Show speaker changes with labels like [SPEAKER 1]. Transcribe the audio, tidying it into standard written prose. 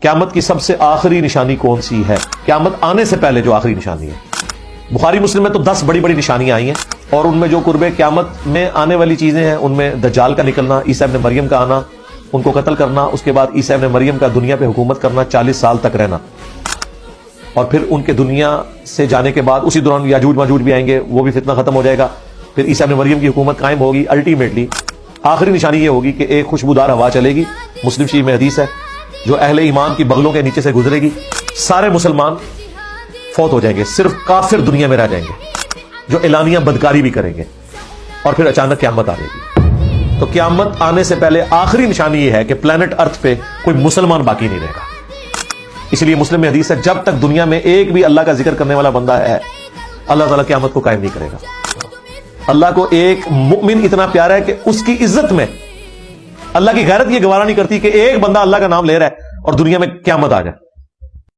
[SPEAKER 1] قیامت کی سب سے آخری نشانی کون سی ہے؟ قیامت آنے سے پہلے جو آخری نشانی ہے، بخاری مسلم میں تو 10 بڑی بڑی نشانیاں آئی ہیں، اور ان میں جو قرب قیامت میں آنے والی چیزیں ہیں ان میں دجال کا نکلنا، عیسیٰ ابن مریم کا آنا، ان کو قتل کرنا، اس کے بعد عیسیٰ ابن مریم کا دنیا پہ حکومت کرنا، 40 سال تک رہنا، اور پھر ان کے دنیا سے جانے کے بعد اسی دوران یاجوج ماجوج بھی آئیں گے، وہ بھی فتنہ ختم ہو جائے گا، پھر عیسیٰ ابن مریم کی حکومت قائم ہوگی۔ الٹیمیٹلی آخری نشانی یہ ہوگی کہ ایک خوشبودار ہوا چلے گی، مسلم شریف میں حدیث ہے، جو اہل ایمان کی بغلوں کے نیچے سے گزرے گی، سارے مسلمان فوت ہو جائیں گے، صرف کافر دنیا میں رہ جائیں گے جو اعلانیہ بدکاری بھی کریں گے، اور پھر اچانک قیامت آ جائے گی۔ تو قیامت آنے سے پہلے آخری نشانی یہ ہے کہ پلانٹ ارتھ پہ کوئی مسلمان باقی نہیں رہے گا۔ اس لیے مسلم میں حدیث ہے، جب تک دنیا میں ایک بھی اللہ کا ذکر کرنے والا بندہ ہے، اللہ تعالیٰ قیامت کو قائم نہیں کرے گا۔ اللہ کو ایک مؤمن اتنا پیارا ہے کہ اس کی عزت میں اللہ کی غیرت یہ گوارا نہیں کرتی کہ ایک بندہ اللہ کا نام لے رہا ہے اور دنیا میں قیامت آ جائے۔